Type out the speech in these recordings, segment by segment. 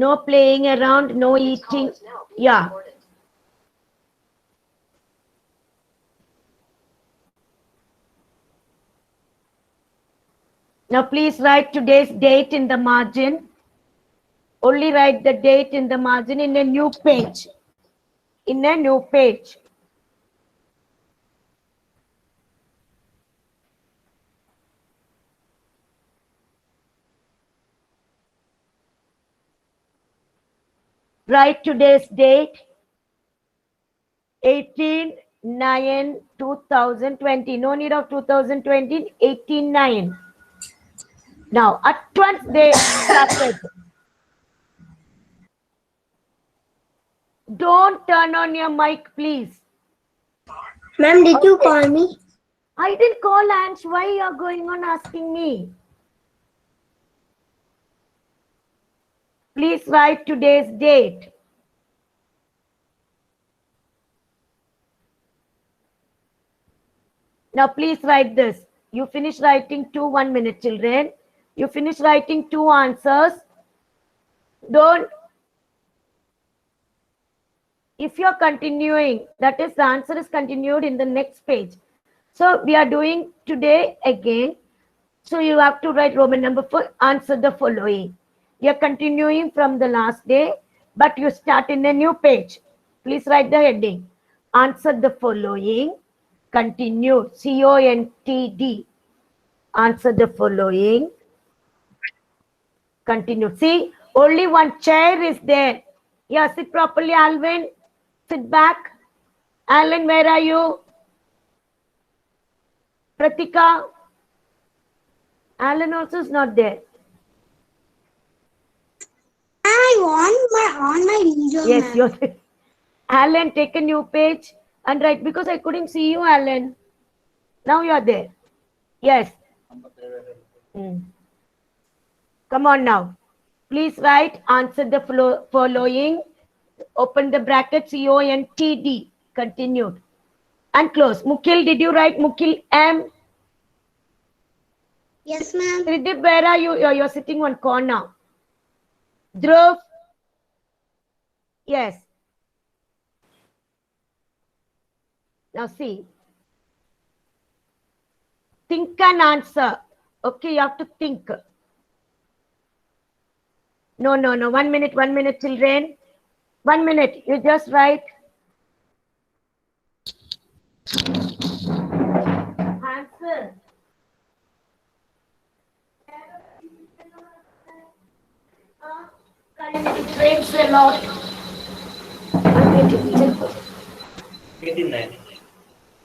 No playing around, no eating. Yeah. Now please write today's date in the margin. Only write the date in the margin in a new page. In a new page. Write today's date, 18/9/2020. No need of 2020, 18/9. Now, at once they started. Don't turn on your mic, please. Ma'am, did you call me? I didn't call Ange. Why you are going on asking me? Please write today's date. Now, please write this. You finish writing 2 1-minute children. You finish writing 2 answers. Don't. If you're continuing, that is the answer is continued in the next page. So we are doing today again. So you have to write Roman number 4, answer the following. You're continuing from the last day, but you start in a new page. Please write the heading. Answer the following. Continue. CONTD. Answer the following. Continue. See, only one chair is there. Yeah, sit properly, Alvin. Sit back. Alan, where are you? Pratika. Alan also is not there. I want on my video. Yes, you're there. Alan, take a new page and write because I couldn't see you, Alan. Now you are there. Yes. Come on now. Please write, answer the following. Open the bracket, CONTD. Continued. And close. Mukhil, did you write Mukhil M? Yes, ma'am. Tridip, where are you? You're sitting on corner. Dhruv? Yes. Now see. Think and answer. Okay, you have to think. No. 1 minute, children. 1 minute. You just write. Answer. It rains a lot. 89.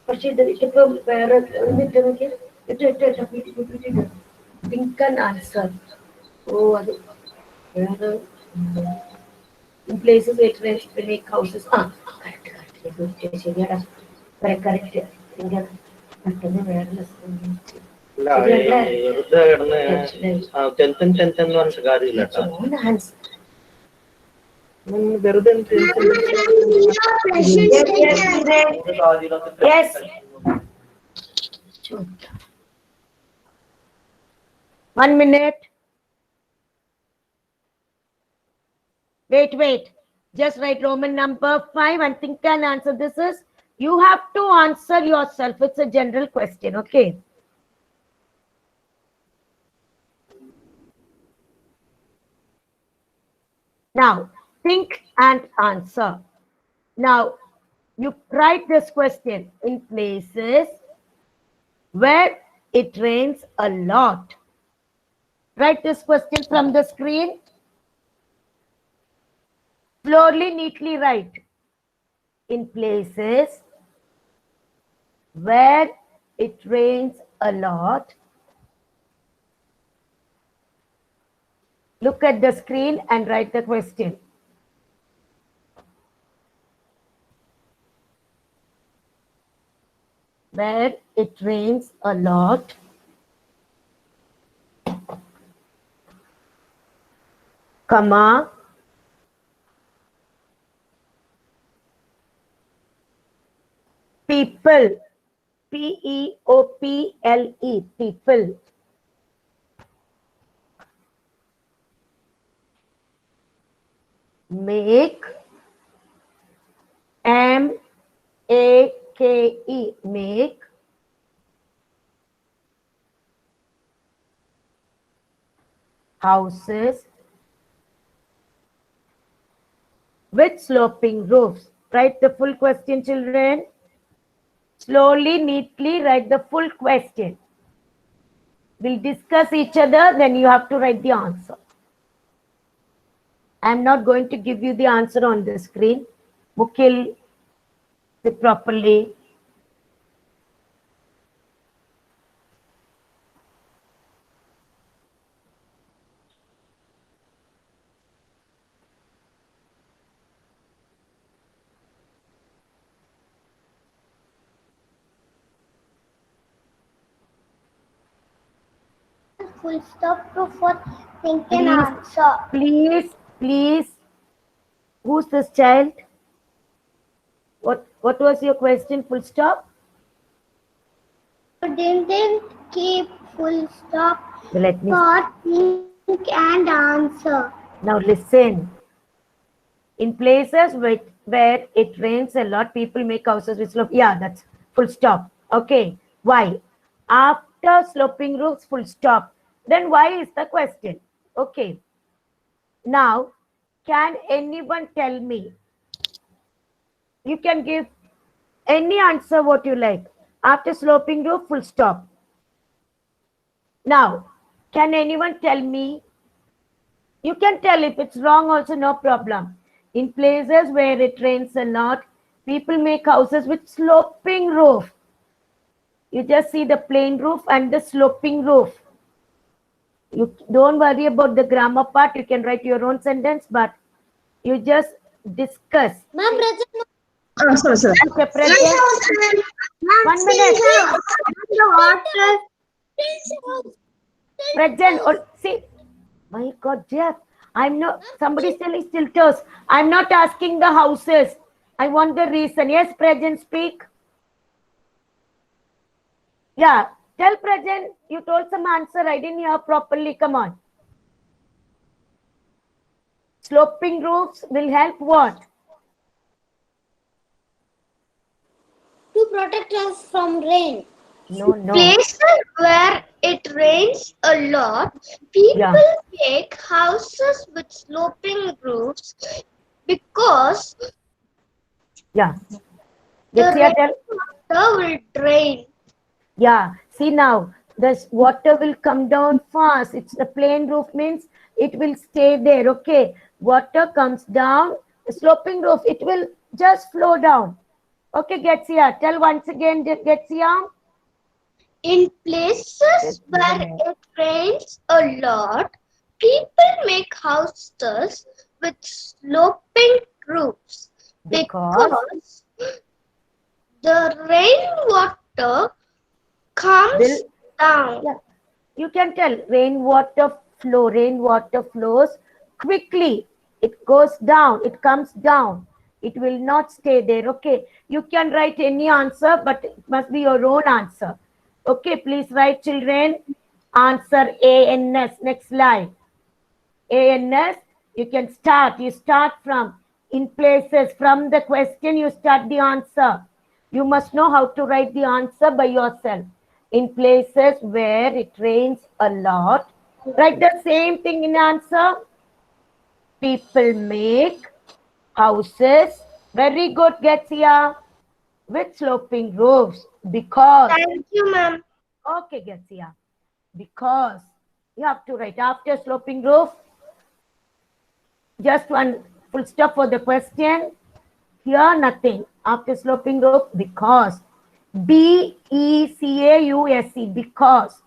പക്ഷെ ഇതിപ്പോ വേറെ എന്നിട്ട് നോക്കി think and answer. Oh, അത് വേറെ places it rains to make houses. Correct. ശരിയാടാ. Correct. പെട്ടെന്ന് വേറെ വെറുതെ കിടന്ന് 10th എന്ന് പറഞ്ഞ കാര്യമില്ല വെറുതെ Yes. One minute. Wait. Just write Roman number 5 and think and answer. This is, you have to answer yourself. It's a general question, okay? Now, think and answer. Now, you write this question in places where it rains a lot. Write this question from the screen. Slowly, neatly write. In places where it rains a lot. Look at the screen and write the question. Where it rains a lot. Comma. People. P-E-O-P-L-E. People. Make. M-A-K-E. Make. Houses with sloping roofs. Write the full question, children. Slowly, neatly write the full question. We'll discuss each other, then you have to write the answer. I'm not going to give you the answer on the screen. Mukil, sit properly. Full stop to for think and answer. Please. Who's this child? What was your question? Full stop? You didn't keep full stop Let me. for think and answer. Now listen. In places where it rains a lot, people make houses with slope. Yeah, that's full stop. Okay. Why? After sloping roofs, full stop. Then why is the question? Okay. Now, can anyone tell me? You can give any answer what you like. After sloping roof, full stop. Now, can anyone tell me? You can tell if it's wrong also, no problem. In places where it rains a lot, people make houses with sloping roof. You just see the plain roof and the sloping roof. You don't worry about the grammar part. You can write your own sentence, but you just discuss. Ma'am, Okay, present. 1 minute. Present. Or see, my God, Jeff. I'm not. Somebody's telling filters. I'm not asking the houses. I want the reason. Yes, present. Speak. Yeah. Tell present. You told some answer. I didn't hear properly. Come on. Sloping roofs will help what? To protect us from rain. No. Places where it rains a lot, people make houses with sloping roofs because Yeah. the Getsia, tell. rainwater will drain. Yeah. See now, the water will come down fast. It's the plain roof means it will stay there. Okay. Water comes down. The sloping roof, it will just flow down. Okay, Getsia. Tell once again, Getsia. In places where it rains a lot, people make houses with sloping roofs because the rainwater comes down. Yeah. You can tell rainwater flows quickly. It goes down, it comes down. It will not stay there. Okay. You can write any answer, but it must be your own answer. Okay, please write, children. Answer ANS. Next line. ANS, you can start. You start from in places. From the question, you start the answer. You must know how to write the answer by yourself. In places where it rains a lot, write the same thing in answer. People make houses. Very good, Getsia. With sloping roofs because. Thank you, ma'am. Okay, Getsia. Because you have to write after sloping roof. Just one full stop for the question. Here nothing. After sloping roof, because. B-E-C-A-U-S-E, because.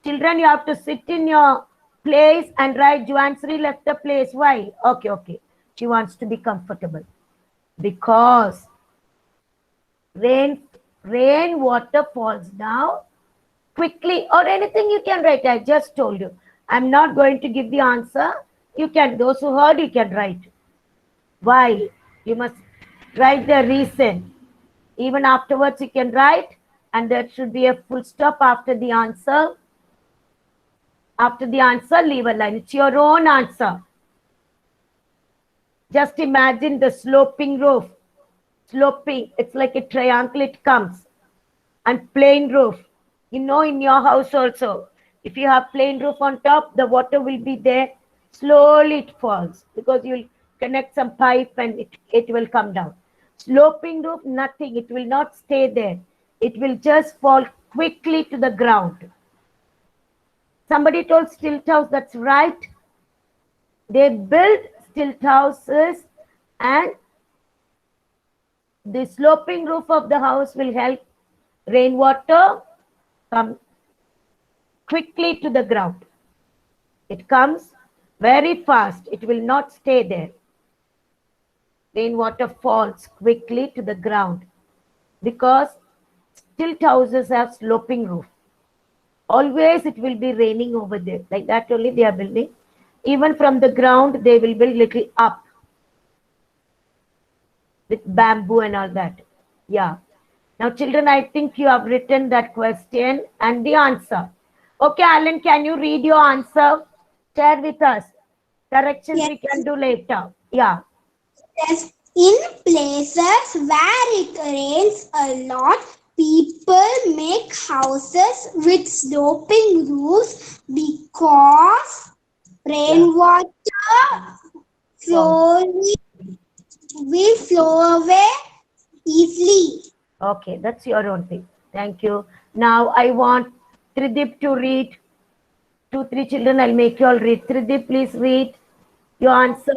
Children, you have to sit in your place and write Juansri left the place. Why? Okay. She wants to be comfortable. Because rainwater falls down quickly, or anything you can write. I just told you. I'm not going to give the answer. You can, those who heard, you can write. Why? You must write the reason. Even afterwards, you can write, and there should be a full stop after the answer. After the answer, leave a line. It's your own answer. Just imagine the sloping roof. Sloping, it's like a triangle, it comes. And plain roof. You know, in your house also, if you have plain roof on top, the water will be there. Slowly it falls because you'll connect some pipe and it will come down. Sloping roof, nothing. It will not stay there. It will just fall quickly to the ground. Somebody told stilt house, that's right. They build stilt houses and the sloping roof of the house will help rainwater come quickly to the ground. It comes very fast. It will not stay there. Rainwater falls quickly to the ground because stilt houses have sloping roof. Always it will be raining over there. Like that only they are building. Even from the ground, they will build little up with bamboo and all that. Yeah. Now, children, I think you have written that question and the answer. Okay, Alan, can you read your answer? Share with us. Corrections we can do later. Yeah. Yes. In places where it rains a lot, people make houses with sloping roofs because rainwater will flow away easily. Okay, that's your own thing. Thank you. Now, I want Tridip to read. 2-3 children, I'll make you all read. Tridip, please read your answer.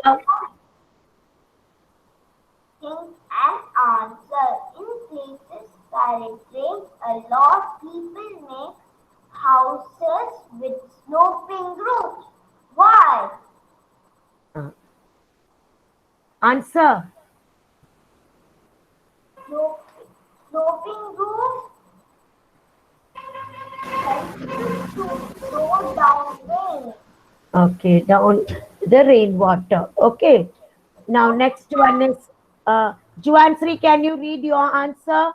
Think and answer. In places where it rains a lot, people make houses with sloping roofs. Why? Answer. Sloping roofs help to slow down rain. Okay, down the rainwater. Okay. Now, next one is Juansri, can you read your answer?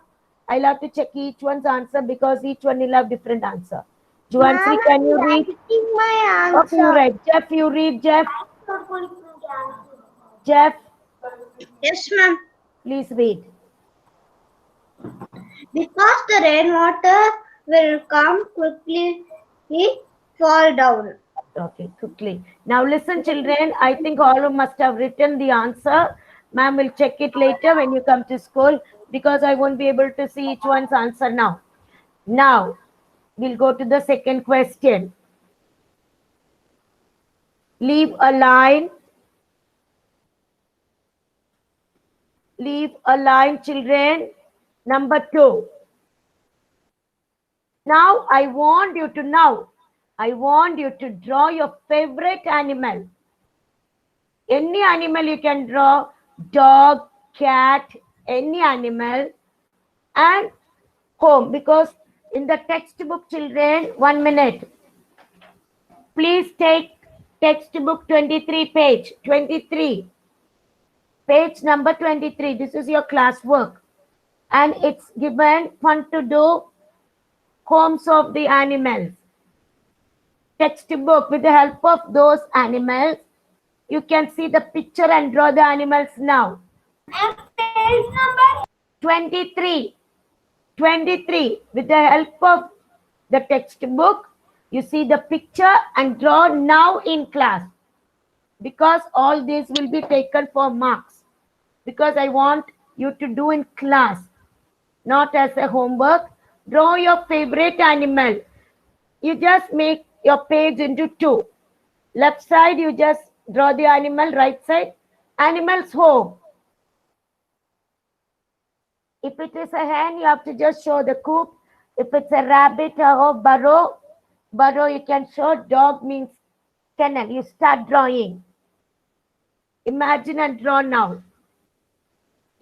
I'll have to check each one's answer because each one will have different answer. Juansri, can you read? My Okay, you read. Jeff, you read, Jeff. Jeff, Yes, ma'am. please read. Because the rainwater will come quickly, fall down. Okay, quickly. Now listen, children. I think all of you must have written the answer. Ma'am will check it later when you come to school because I won't be able to see each one's answer now. Now, we'll go to the second question. Leave a line. Leave a line, children. Number 2. Now, I want you to draw your favorite animal. Any animal you can draw, dog, cat, any animal, and home. Because in the textbook, children, 1 minute. Please take textbook 23 page, 23. Page number 23. This is your classwork. And it's given fun to do homes of the animals. Textbook, with the help of those animals, you can see the picture and draw the animals now. And page number 23. 23. With the help of the textbook, you see the picture and draw now in class. Because all these will be taken for marks. Because I want you to do in class, not as a homework. Draw your favorite animal. You just make your page into 2. Left side, you just draw the animal. Right side, animal's home. If it is a hen, you have to just show the coop. If it's a rabbit or burrow, you can show. Dog means kennel. You start drawing. Imagine and draw now.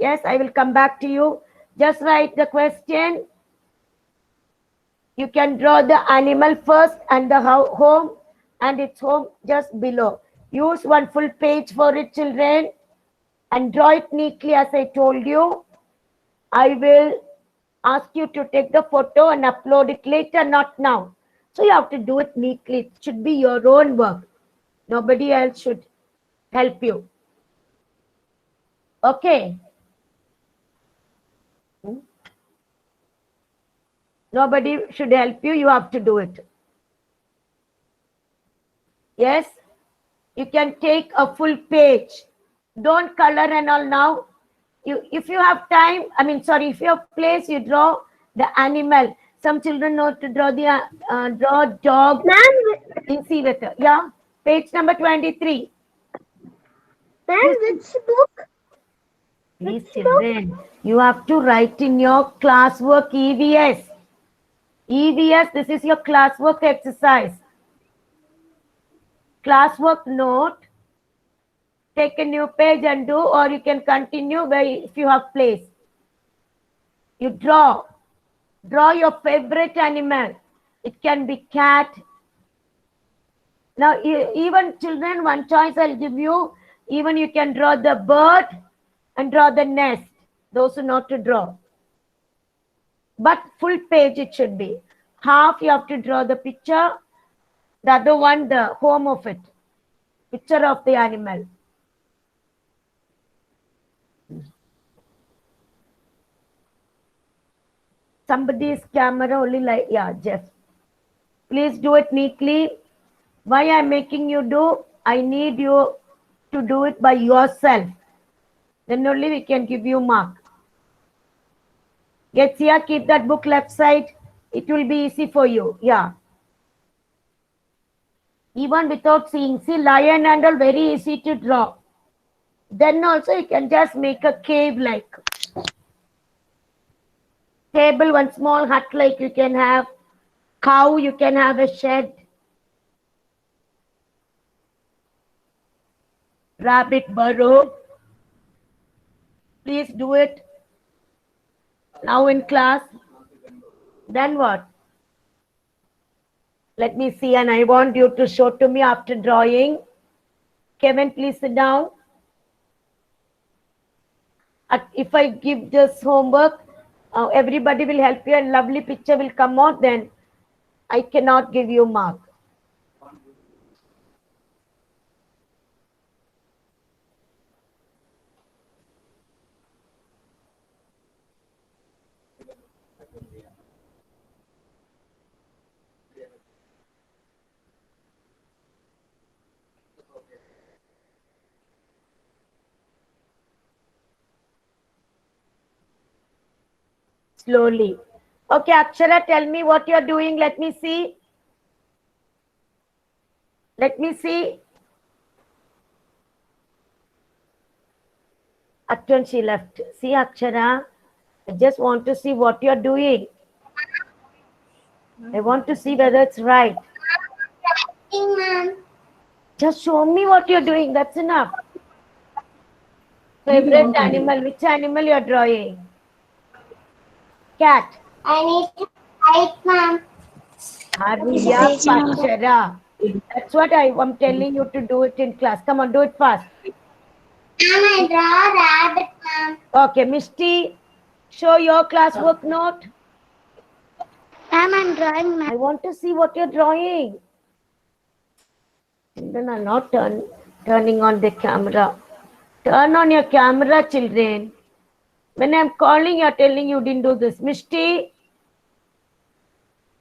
Yes, I will come back to you. Just write the question. You can draw the animal first and the home and its home just below. Use 1 full page for it, children, and draw it neatly as I told you. I will ask you to take the photo and upload it later, not now. So you have to do it neatly. It should be your own work. Nobody else should help you. Okay. Nobody should help you. You have to do it. Yes. You can take a full page. Don't color and all now. If you have time, if you have place, you draw the animal. Some children know to draw the draw dog. Ma'am, See with her. Yeah. Page number 23. ma'am, which book? Please, children, you have to write in your classwork EVS. EVS, this is your classwork exercise. Classwork note. Take a new page and do, or you can continue if you have place. You draw. Draw your favorite animal. It can be cat. Now, even children, one choice I'll give you. Even you can draw the bird and draw the nest. Those who know to draw. But full page it should be. Half you have to draw the picture. The other one, the home of it. Picture of the animal. Somebody's camera only like, yeah, Jeff. Please do it neatly. Why I'm making you do? I need you to do it by yourself. Then only we can give you mark. Get here, keep that book left side. It will be easy for you. Yeah. Even without seeing. See, lion and all very easy to draw. Then also you can just make a cave like. Table, one small hut like you can have. Cow, you can have a shed. Rabbit burrow. Please do it now in class. Then what? Let me see, and I want you to show to me after drawing. Kevin, please sit down. If I give this homework, everybody will help you and lovely picture will come out, then I cannot give you mark. Slowly. Okay, Akshara, tell me what you're doing. Let me see. Let me see. Actually, she left. See, Akshara, I just want to see what you're doing. I want to see whether it's right. Ma'am. Just show me what you're doing. That's enough. Favorite animal. Which animal you're drawing? Cat. I need to write, ma'am. Arya Akshara. That's what I'm telling you to do it in class. Come on, do it fast. Ma'am, I draw a rabbit, ma'am. Okay, Mishti, show your classwork note. Ma'am, I'm drawing, I ma'am. want to see what you're drawing. Children are not turning on the camera. Turn on your camera, children. When I'm calling, you're telling you didn't do this. Mishti,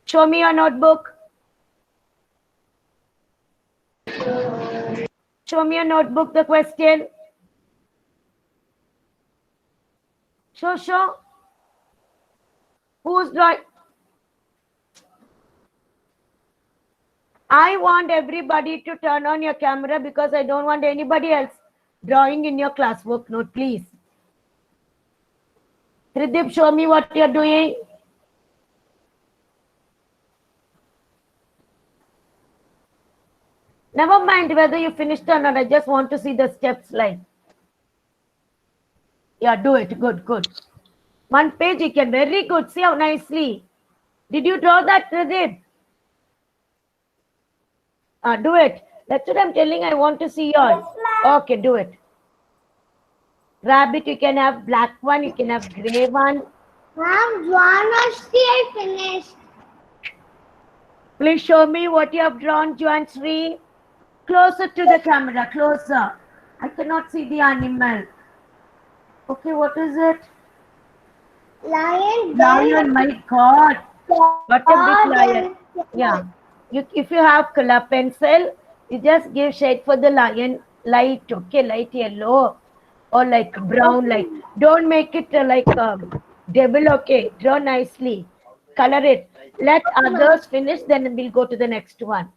show me your notebook. Show me your notebook, the question. Show. Who's drawing? I want everybody to turn on your camera because I don't want anybody else drawing in your classwork note, please. Tridip, show me what you're doing. Never mind whether you finished or not. I just want to see the steps like. Yeah, do it. Good. One page you can. Very good. See how nicely. Did you draw that, Tridip? Do it. That's what I'm telling. I want to see yours. Okay, do it. Rabbit, you can have black one. You can have gray one. Ma'am, Juanasri, I finished. Please show me what you have drawn, Juansri. Closer to the camera. Closer. I cannot see the animal. Okay, what is it? Lion. Lion, my God. What a big lion. Yeah. If you have color pencil, you just give shade for the lion light, okay? Light yellow or like brown light. Don't make it like devil, okay? Draw nicely. Color it. Let others finish, then we'll go to the next one.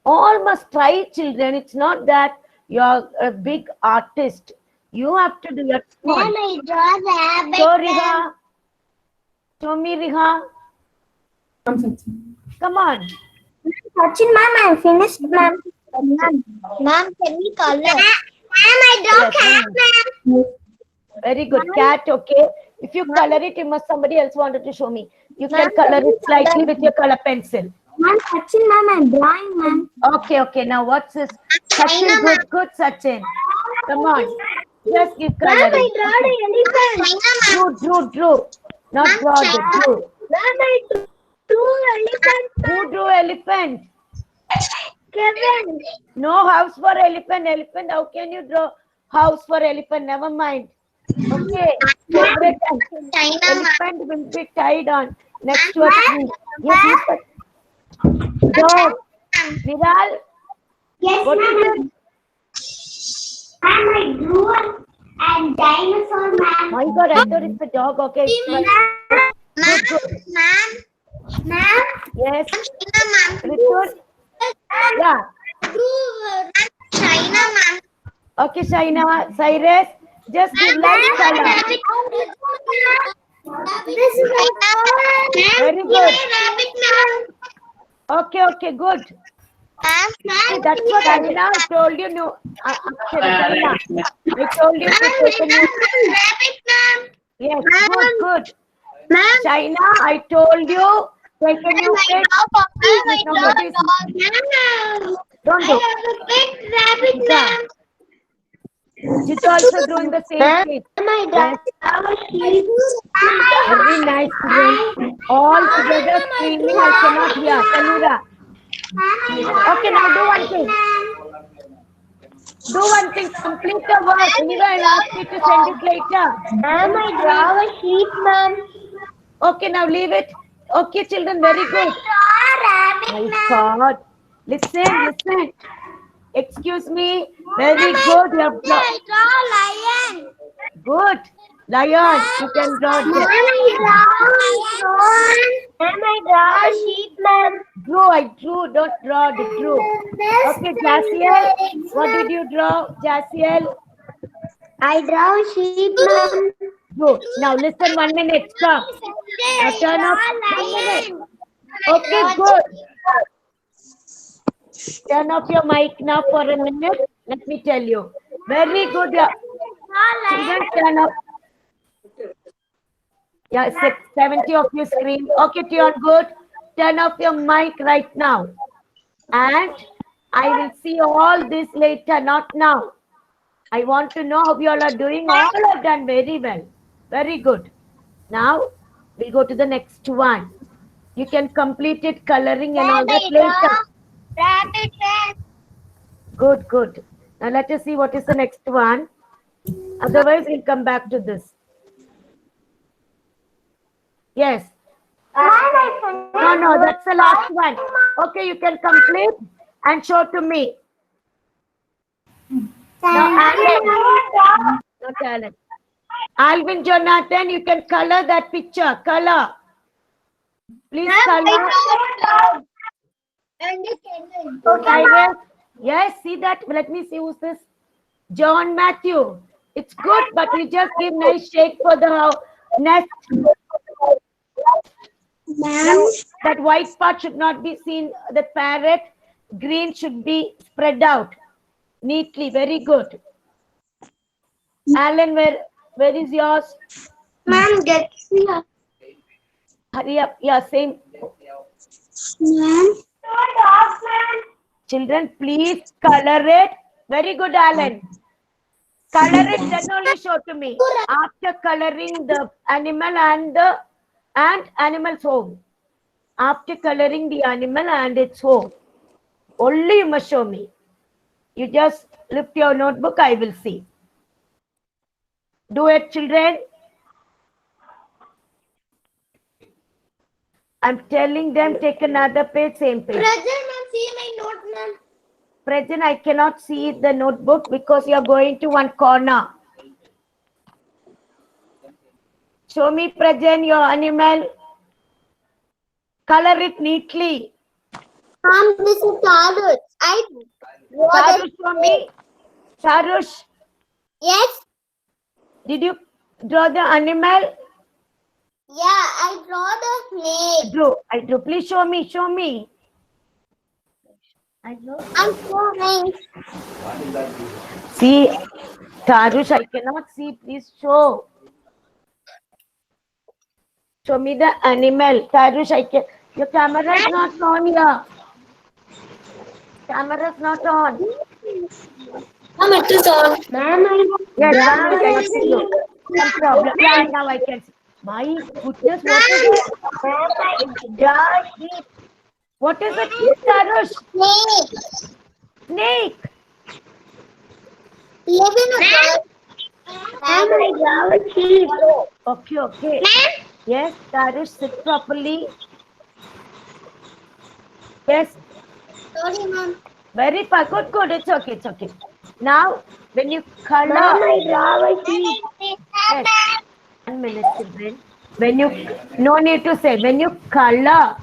All must try, children. It's not that you're a big artist. You have to do your Ma'am, fun. I draw rabbit. Show Riha. Show me Riha. Come on. Sachin, ma'am, I finished, ma'am. Ma'am, can we color? Ma'am, I draw Yes, cat, ma'am. Very good. Cat, okay. If you color it, you must somebody else wanted to show me. You can color it slightly with your color pencil. Ma'am, Sachin, ma'am, I'm drawing, ma'am. Okay. Now what's this? Sachin, good, Sachin. Come on. Just give Ma'am, coloring. I draw the elephant. Drew. Not draw, drew. Ma'am, I drew elephant. Who drew elephant? Kevin. No house for elephant. Elephant, how can you draw house for elephant? Never mind. Okay. Elephant will be tied on next to a tree. Yes, dog. Viral, Yes, what is ma'am. Ma'am, I drew a dinosaur, ma'am. my God, I thought it's a dog. Okay. It's fine. Good. Ma'am. Yes. Ma'am. Richard. Yeah. China, ma'am. Okay, Shaina. Cyrus. Just give light color. This is Very good. Okay, good. See, that's what Shaina I told you. No, Shaina. I told you to take a new. Yes, good. Shaina, I told you take a new page. Don't do. Yeah. She's also doing the same thing. Yes. Very nice, children. All together screaming, I cannot hear. Tanura. Okay, now do one thing. Do one thing. Complete the work. Anyway, I'll ask you to send it later. Ma'am, I draw a sheep, ma'am. Okay, now leave it. Okay, children, very good. My God. Listen. Excuse me. Very good. You have I draw lion. good. Lion, you can draw. Ma'am, I draw a sheep, ma'am. I drew. Don't draw. Drew. Okay, Jaciel. What did you draw, Jaciel? I draw a sheep, ma'am. Good. Now listen 1 minute. Stop. Now turn off 1 minute. Okay, good. Turn off your mic now for a minute. Let me tell you. Very good. Children, turn off. Yeah, 70 of you scream. Okay, Tion, good. Turn off your mic right now. And I will see all this later, not now. I want to know how you all are doing. All have done very well. Very good. Now, we'll go to the next one. You can complete it, coloring and all that later. Rabbit. Good. Now, let us see what is the next one. Otherwise, we'll come back to this. Yes. No, that's the last one. Okay, you can complete and show to me. Now, Alan. Alvin Jonathan, you can color that picture. Color. Please color. Cyrus. Yes, see that. Let me see who's this. John Matthew. It's good, but you just give nice shake for the nest. Now, that white part should not be seen. The parrot green should be spread out neatly. Very good. Alan, where is yours? Ma'am, get here. Hurry up. Yeah, same. Ma'am. Children, please color it. Very good, Alan. Color it, then only show to me. After coloring the animal and animal's home. After coloring the animal and its home. Only you must show me. You just lift your notebook, I will see. Do it, children. I'm telling them take another page, same page. Present, ma'am. See my note, ma'am. Present, I cannot see the notebook because you are going to one corner. Show me, Present, your animal. Color it neatly. Ma'am, this is Tarush. I draw Sarush, show me. Sarush, Yes. did you draw the animal? Yeah, I draw the snake. I drew. Please show me. Show me. I'm showing. See, Tarush, I cannot see. Please show. Show me the animal. Tarush, I can. Your camera is not on here. Camera is not on. Ma'am, it is on. Ma'am, Yes, now I can see you. No problem. Yeah, now I can see. My goodness, what is it? What is it, Tarush? snake. Snake. Live in a bird. Ma'am, I draw a sheep. Okay, okay. Yes, Tarush, sit properly. Yes, Sorry, ma'am. very fast. Good, good. It's okay, it's okay. Now, when you color, draw a sheep. yes, 1 minute, children. When you, no need to say, when you color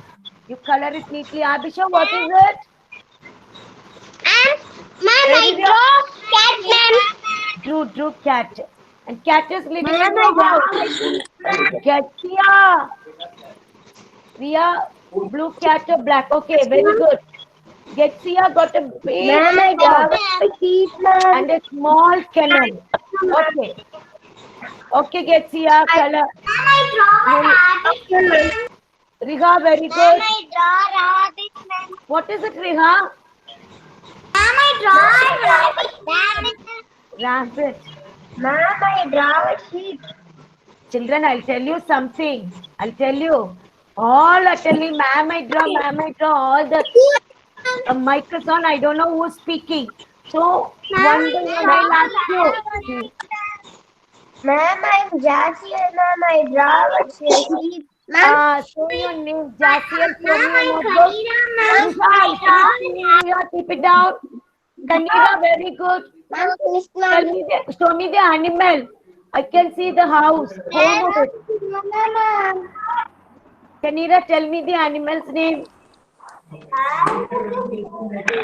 it neatly. Abhisha, what is it? Ma'am, I draw cat, ma'am. Drew cat. And cat is living in Ma'am, your I house. Cat, Ria. Ria, blue cat or black. Okay, very good. Getsia got a big I draw dog a sheep, ma'am. and a small kennel. Okay. Okay, Getsia, color. I draw a rabbit. Riha, very good. I draw a rabbit, ma'am. What is it, Riha? I draw a rabbit. Rabbit. Ma'am, I draw a sheep. Children, I'll tell you something. I'll tell you. All are telling, ma'am, I draw, all the mic is on. I don't know who's speaking. So, one day I'll ask you. Ma'am, I'm Jassy and ma'am, I draw a sheep. Show your name, Jassiel. Show me your notebook. Riha, keep it down. Kanira, very good. Show me the animal. I can see the house. Home of it. Kanira, tell me the animal's name.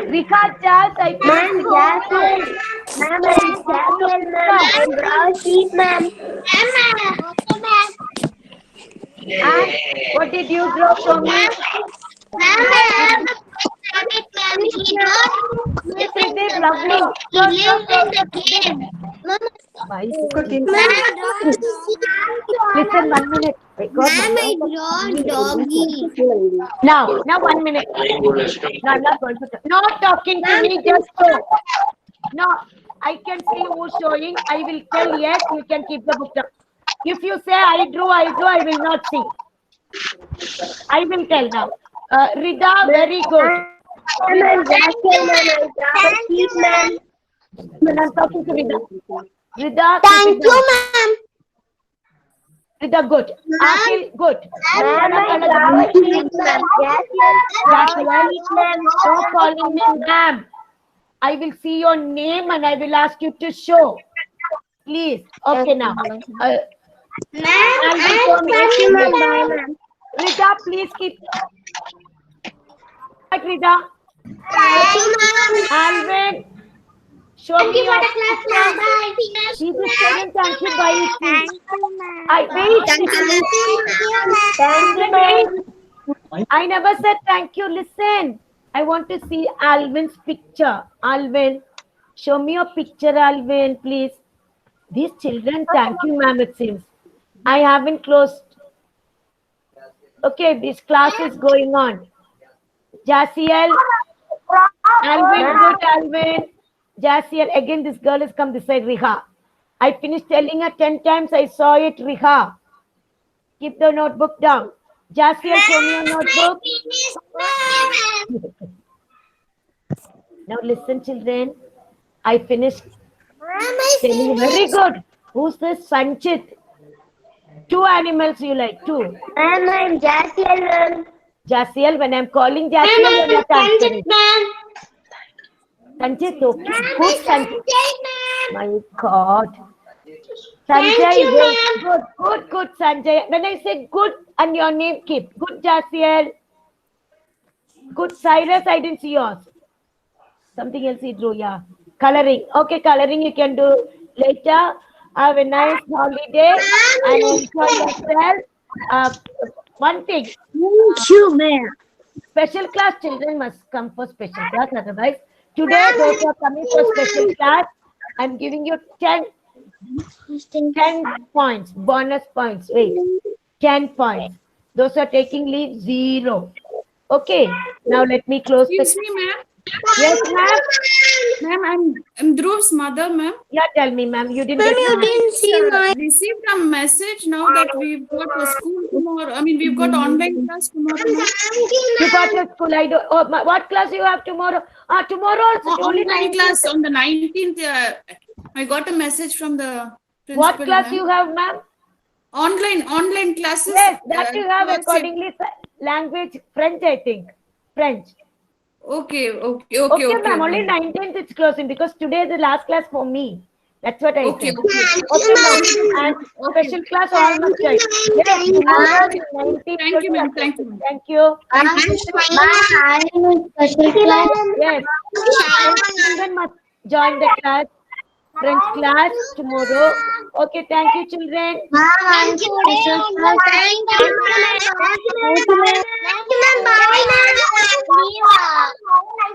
Rika, Jas, I can see. Ma'am, I'm Jassy and ma'am, I draw a sheep, ma'am. And what did you draw? Show me. Yes, it is lovely. Listen, 1 minute. Now 1 minute. No, I'm not going to talk. Not talking to me, just go. No, I can see who's showing. I will tell yes, you can keep the book down. If you say I drew, I will not see. I will tell now. Rida, very good. I'm Jassy and ma'am, I draw a sheep, ma'am. I'm talking to Rida. Rida, Thank you, ma'am. Rida, good. Akhil, good. Ma'am, I draw a sheep, ma'am. Stop calling me ma'am. I will see your name and I will ask you to show. Please. Okay, now. Ma'am, Rita, please keep. Right, Rita. Alvin, show me your picture. She is saying thank you, bye. I never said thank you. Listen. I want to see Alvin's picture. Alvin, show me your picture, Alvin, please. These children, thank you, ma'am, it seems. I haven't closed. Okay, this class is going on. Jassiel, Alvin, good, Alvin. Jassiel, again, this girl has come this side, Riha. I finished telling her 10 times. I saw it, Riha. Keep the notebook down. Jassiel, show me your notebook. Now listen, children. I finished telling you. Very good. Who's this? Sanchit. 2 animals you like, 2. Ma'am, I'm Jasiel. Jasiel, when I'm calling Jasiel, you're not answering. Sanchit, okay. Good, Sanchit. My God. Sanjay, good, Sanjay. When I say good and your name, keep. Good, Jasiel. Good, Cyrus, I didn't see yours. Something else he drew, yeah. Coloring. Okay, coloring you can do later. Have a nice holiday and enjoy yourself. One thing, Thank you, ma'am. special class children must come for special class. Otherwise, today those who are coming for special class, I'm giving you 10 points, bonus points. Wait, 10 points. Those who are taking leave, 0. Okay, now let me close Excuse the. me, ma'am. Yes, ma'am. Ma'am, I'm Dhruv's mother, ma'am. Yeah, tell me, ma'am. You didn't get my. didn't see my. Received a message now that we've got a school tomorrow. I mean, we've got online class tomorrow. Ma'am. You got your school. I don't. Oh, what class you have tomorrow? Tomorrow also. Only Online 19th. class on the 19th. I got a message from the principal. What class ma'am. you have, ma'am? Online classes. Yes, that you have towards it. accordingly. Language French, I think. French. Okay, Okay, ma'am. Only 19th it's closing because today is the last class for me. That's what I Okay, said. okay. Okay, ma'am. And special class all must join. Yes, tomorrow is 19th. Thank you, ma'am. Thank you. Thank you. Special class. Yes. Children must join the class. French class tomorrow. Okay, thank you, children. Thank you, ma'am. Thank you, ma'am. Bye, ma'am.